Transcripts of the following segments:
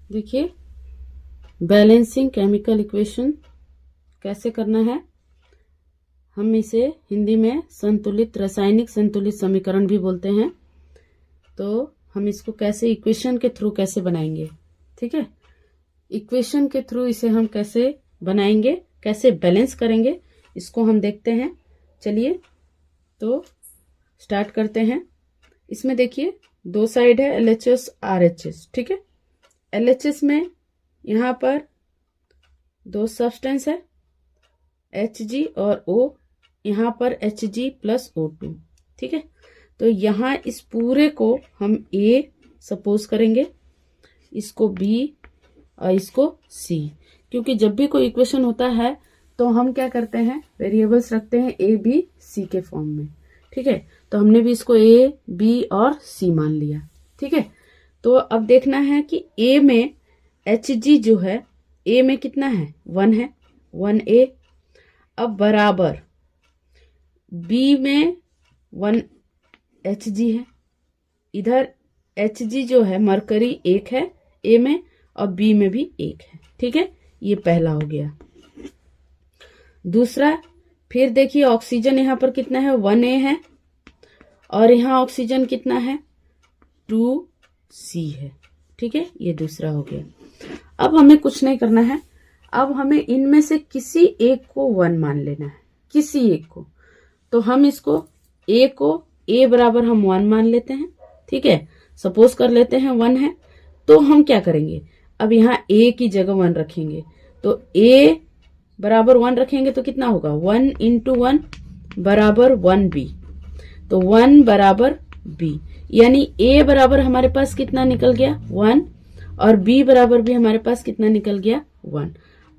देखिए balancing chemical equation कैसे करना है। हम इसे हिंदी में संतुलित रासायनिक संतुलित समीकरण भी बोलते हैं। तो हम इसको कैसे इक्वेशन के थ्रू कैसे बनाएंगे, ठीक है। इक्वेशन के थ्रू इसे हम कैसे बनाएंगे, कैसे बैलेंस करेंगे, इसको हम देखते हैं। चलिए तो स्टार्ट करते हैं। इसमें देखिए दो साइड है LHS RHS, ठीक है। LHS में यहाँ पर दो सब्सटेंस है Hg और O, यहाँ पर Hg प्लस O2, ठीक है। तो यहाँ इस पूरे को हम A सपोज करेंगे, इसको B और इसको C, क्योंकि जब भी कोई इक्वेशन होता है तो हम क्या करते हैं, वेरिएबल्स रखते हैं A B C के फॉर्म में, ठीक है। तो हमने भी इसको A B और C मान लिया, ठीक है। तो अब देखना है कि A में Hg जो है, A में कितना है, 1 है, 1A। अब बराबर B में 1 Hg है, इधर Hg जो है मरकरी 1 है A में और B में भी 1 है, ठीक है। ये पहला हो गया। दूसरा, फिर देखिए ऑक्सीजन यहाँ पर कितना है, 1A है और यहाँ ऑक्सीजन कितना है, 2C है, ठीक है। ये दूसरा हो गया। अब हमें कुछ नहीं करना है, अब हमें इनमें से किसी एक को 1 मान लेना है, किसी एक को। तो हम इसको A को A बराबर हम 1 मान लेते हैं, ठीक है। सपोज कर लेते हैं 1 है, तो हम क्या करेंगे, अब यहाँ A की जगह 1 रखेंगे। तो A बराबर 1 रखेंगे तो कितना होगा, 1 × 1 बराबर 1B। तो 1 बराबर B, यानी A बराबर हमारे पास कितना निकल गया, 1, और B बराबर भी हमारे पास कितना निकल गया, 1।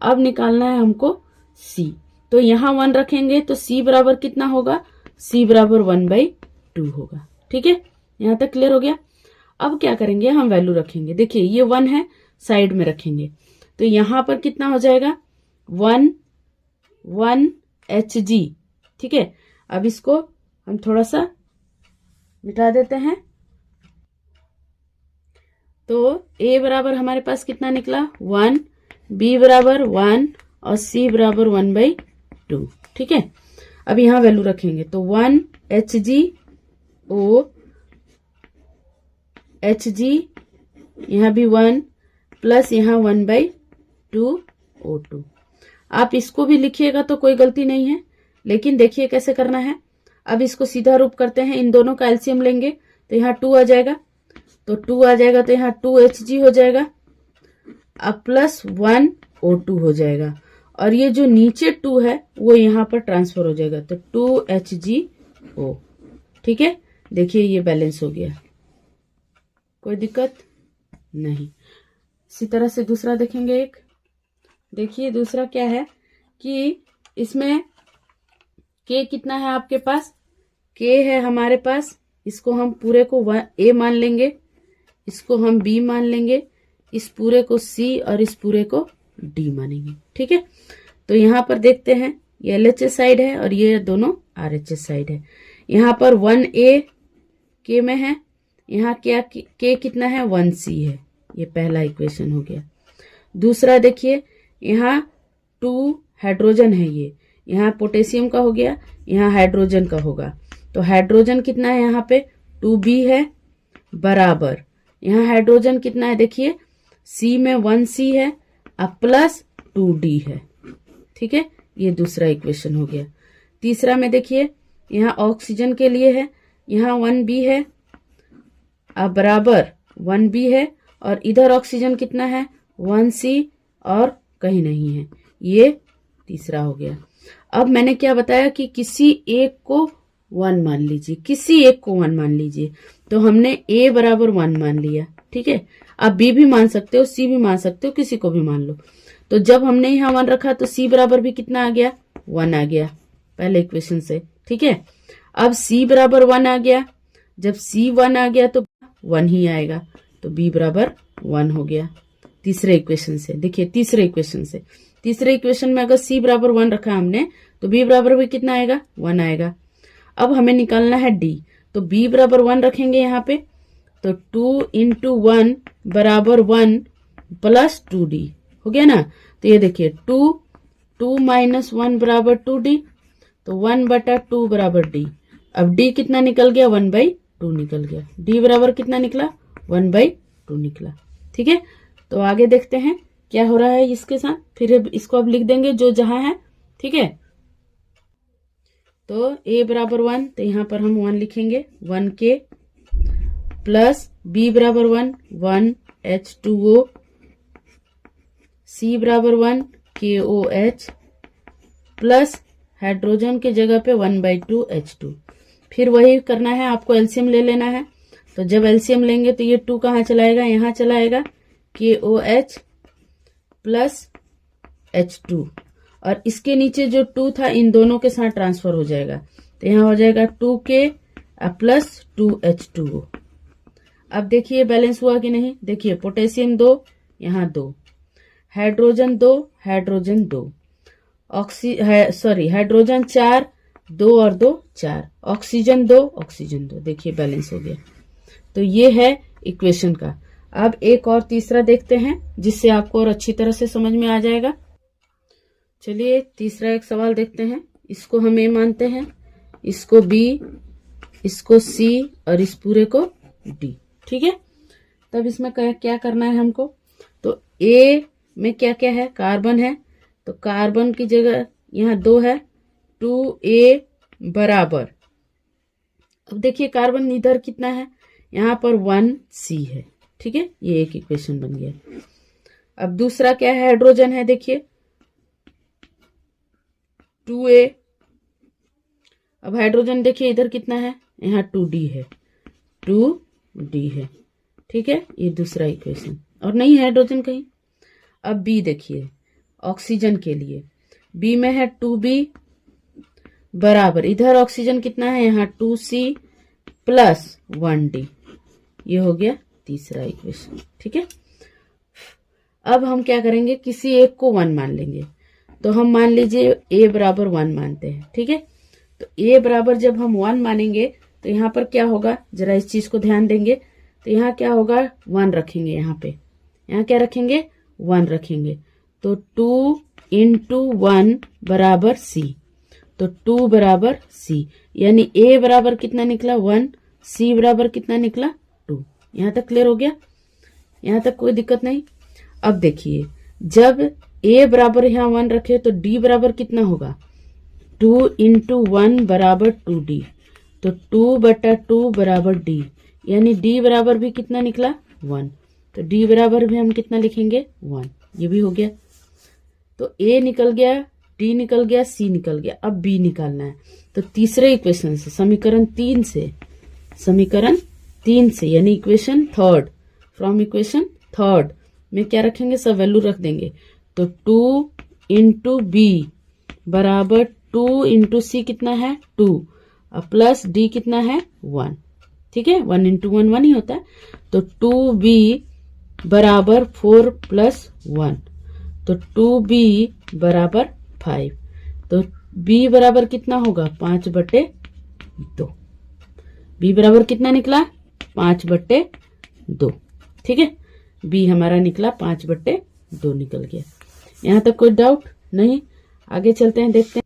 अब निकालना है हमको C। तो यहाँ 1 रखेंगे तो C बराबर कितना होगा, C बराबर 1/2 होगा, ठीक है। यहाँ तक क्लियर हो गया। अब क्या करेंगे, हम वैल्यू रखेंगे। देखिए ये 1 है, साइड में रखेंगे तो यहाँ पर कितना हो जाएगा, 1 Hg, ठीक है। अब इसको हम थोड़ा सा मिटा देते हैं। तो A बराबर हमारे पास कितना निकला, 1, B बराबर 1 और C बराबर 1/2, ठीक है। अब यहाँ वैल्यू रखेंगे तो 1 HgO, Hg यहाँ भी 1 प्लस यहाँ 1/2 O2। आप इसको भी लिखिएगा तो कोई गलती नहीं है, लेकिन देखिए कैसे करना है। अब इसको सीधा रूप करते हैं, इन दोनों का एलसीएम लेंगे तो यहाँ 2 आ जाएगा, तो 2 आ जाएगा तो यहाँ 2 Hg हो जाएगा, अब प्लस 1 O2 हो जाएगा, और ये जो नीचे 2 है वो यहाँ पर ट्रांसफर हो जाएगा, तो 2 HgO, ठीक है। देखिए ये बैलेंस हो गया, कोई दिक्कत नहीं। इसी तरह से दूसरा देखेंगे एक। देखिए दूसरा क्या है कि इसमें K कितना है आपके पास, K है हमारे पास, इसको हम पूरे को A मान लेंगे, इसको हम B मान लेंगे, इस पूरे को C और इस पूरे को D मानेंगे, ठीक है। तो यहाँ पर देखते हैं ये LHS साइड है और ये दोनों RHS साइड है। यहाँ पर 1A K में है, यहाँ क्या K कितना है, 1C है। ये पहला इक्वेशन हो गया। दूसरा देखिए यहाँ 2 हाइड्रोजन है, ये यहाँ पोटेशियम का हो गया, यहाँ हाइड्रोजन का होगा। तो हाइड्रोजन कितना है यहाँ पे, 2B है, बराबर यहाँ हाइड्रोजन कितना है, देखिए C में 1C है अब प्लस 2D है, ठीक है। ये दूसरा इक्वेशन हो गया। तीसरा में देखिए यहाँ ऑक्सीजन के लिए है, यहाँ 1B है अब बराबर 1B है, और इधर ऑक्सीजन कितना है, 1C और कहीं नहीं है। ये तीसरा हो गया। अब मैंने क्या बताया कि किसी एक को 1 मान लीजिए, किसी एक को 1 मान लीजिए। तो हमने A बराबर 1 मान लिया, ठीक है। आप B भी मान सकते हो, C भी मान सकते हो, किसी को भी मान लो। तो जब हमने यहाँ 1 रखा तो C बराबर भी कितना आ गया, 1 आ गया पहले इक्वेशन से, ठीक है। अब C बराबर 1 आ गया, जब C 1 आ गया तो 1 ही आएगा, तो B बराबर 1 हो गया तीसरे इक्वेशन से। देखिए तीसरे इक्वेशन से, तीसरे इक्वेशन में अगर C बराबर 1 रखा हमने तो B बराबर भी कितना आएगा, 1 आएगा। अब हमें निकालना है D, तो B बराबर 1 रखेंगे यहाँ पे, तो 2 × 1 बराबर 1 प्लस 2d हो गया ना। तो ये देखिए 2 माइनस 1 बराबर 2d, तो 1/2 बराबर d। अब d कितना निकल गया, 1/2 निकल गया। d बराबर कितना निकला, 1/2 निकला। ठीक है, तो आगे देखते हैं क्या हो रहा है इसके साथ। फिर इसको अब लिख देंगे जो जहां है। ठीक है, तो a बराबर 1, तो यहां पर हम 1 लिखेंगे, 1k प्लस b बराबर 1 H2O, c बराबर 1 KOH प्लस हाइड्रोजन की जगह पे 1/2 H2। फिर वही करना है, आपको एलसीएम ले लेना है। तो जब एलसीएम लेंगे तो ये 2 कहाँ चलाएगा, यहाँ चलाएगा, KOH प्लस H2, और इसके नीचे जो 2 था इन दोनों के साथ ट्रांसफर हो जाएगा। तो यहाँ हो जाएगा 2K प्लस 2H2O। अब देखिए बैलेंस हुआ कि नहीं। देखिए पोटेशियम 2, यहाँ 2, हाइड्रोजन 2, हाइड्रोजन 2, हाइड्रोजन 4, 2 और 2 4, ऑक्सीजन 2, ऑक्सीजन 2। देखिए बैलेंस हो गया। तो ये है इक्वेशन का। अब एक और तीसरा देखते हैं जिससे आपको और अच्छी तरह से समझ में आ जाएगा। चलिए तीसरा एक सवाल देखते हैं। इसको हम ए मानते हैं, इसको बी, इसको सी और इस पूरे को डी। ठीक है, तब इसमें क्या करना है हमको। तो ए में क्या क्या है, कार्बन है, तो कार्बन की जगह यहाँ 2 है, 2A बराबर, अब देखिए कार्बन इधर कितना है, यहाँ पर 1C है। ठीक है, ये एक इक्वेशन बन गया। अब दूसरा क्या है, हाइड्रोजन है, देखिए 2A। अब हाइड्रोजन देखिए इधर कितना है, यहाँ 2D है, 2D है। ठीक है, ये दूसरा इक्वेशन, और नहीं है हाइड्रोजन कहीं। अब बी देखिए, ऑक्सीजन के लिए बी में है 2B बराबर, इधर ऑक्सीजन कितना है, यहाँ 2C प्लस 1D। ये हो गया तीसरा इक्वेशन। ठीक है, अब हम क्या करेंगे, किसी एक को 1 मान लेंगे। तो हम मान लीजिए A बराबर 1 मानते हैं। ठीक है, तो A बराबर जब हम 1 मानेंगे तो यहाँ पर क्या होगा, जरा इस चीज को ध्यान देंगे। तो यहाँ क्या होगा, 1 रखेंगे, यहाँ पे यहाँ क्या रखेंगे, 1 रखेंगे। तो 2 इंटू 1 बराबर C, तो 2 बराबर C, यानी A बराबर कितना निकला, 1, C बराबर कितना निकला, 2। यहाँ तक क्लियर हो गया, यहाँ तक कोई दिक्कत नहीं। अब देखिए जब A बराबर यहाँ 1 रखे तो D बराबर कितना होगा, 2 इंटू 1 बराबर 2D, तो 2/2 बराबर D, यानी D बराबर भी कितना निकला, 1। तो D बराबर भी हम कितना लिखेंगे, 1। ये भी हो गया। तो A निकल गया, D निकल गया, C निकल गया। अब B निकालना है। तो तीसरे इक्वेशन से, समीकरण 3 से यानी इक्वेशन 3, फ्रॉम इक्वेशन 3 में क्या रखेंगे, सब वैल्यू रख देंगे। तो 2 इंटू बी बराबर 2 इंटू सी कितना है, 2, और प्लस डी कितना है, 1। ठीक है, 1 इंटू 1 1 ही होता है। तो 2b बराबर 4 प्लस 1, तो 2b बराबर 5। तो b बराबर कितना होगा, 5/2। b बराबर कितना निकला, 5/2। ठीक है, b हमारा निकला 5/2 निकल गया। यहाँ तक कोई डाउट नहीं। आगे चलते हैं, देखते हैं।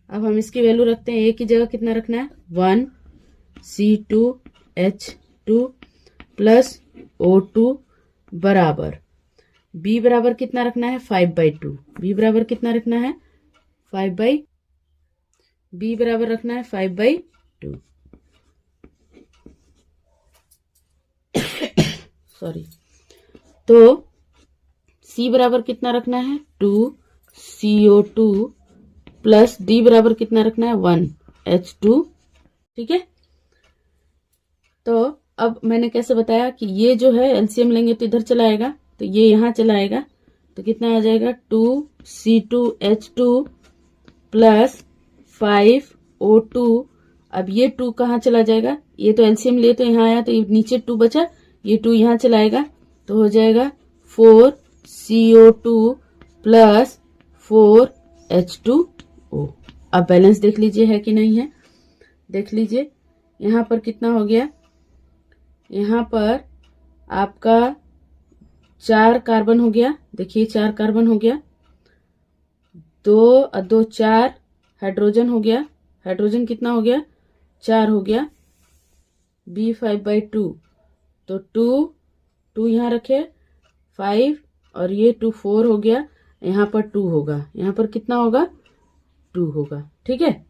अब हम इसकी वैल्यू रखते हैं। a की जगह कितना रखना है, 1 C2H2 प्लस O2 बराबर b बराबर कितना रखना है, 5/2। b बराबर कितना रखना है, 5/2। सॉरी। तो c बराबर कितना रखना है, 2CO2 प्लस d बराबर कितना रखना है, 1H2। ठीक है, तो अब मैंने कैसे बताया कि ये जो है एलसीएम लेंगे तो इधर चला आएगा, तो ये यहाँ चला आएगा। तो कितना आ जाएगा, 2C2H2 प्लस 5O2। अब ये 2 कहाँ चला जाएगा, ये तो एलसीएम लिए तो यहाँ आया, तो ये नीचे 2 बचा, ये 2 यहाँ चला आएगा, तो हो जाएगा 4CO2 प्लस 4H2O। अब बैलेंस देख लीजिए है कि नहीं है, देख लीजिए यहाँ पर कितना हो गया, यहाँ पर आपका 4 कार्बन हो गया, देखिए 4 कार्बन हो गया, 2 2 4 हाइड्रोजन हो गया, हाइड्रोजन कितना हो गया 4 हो गया, B5/2 तो 2 यहाँ रखे 5 और ये 2 4 हो गया, यहाँ पर 2 होगा, यहाँ पर कितना होगा 2 होगा। ठीक है,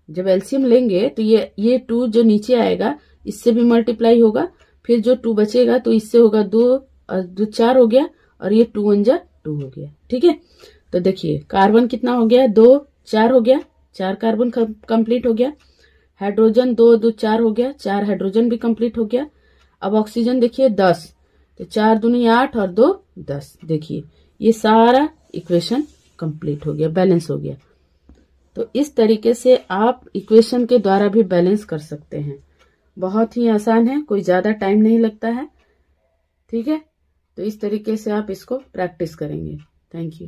जब एलसीएम लेंगे तो ये 2 जो नीचे आएगा इससे भी मल्टीप्लाई होगा, फिर जो 2 बचेगा तो इससे होगा 2 और 2 4 हो गया और ये 2 1 जा 2 हो गया। ठीक है, तो देखिए कार्बन कितना हो गया 2 4 हो गया, 4 कार्बन कंप्लीट हो गया, हाइड्रोजन 2 2 4 हो गया, 4 हाइड्रोजन भी कंप्लीट हो गया। अब ऑक्सीजन देखिए 10, तो 4 दूनी 8 और 2 10, देखिए ये सारा इक्वेशन कंप्लीट हो गया, बैलेंस हो गया। तो इस तरीके से आप इक्वेशन के द्वारा भी बैलेंस कर सकते हैं, बहुत ही आसान है, कोई ज्यादा टाइम नहीं लगता है। ठीक है, तो इस तरीके से आप इसको प्रैक्टिस करेंगे। Thank you.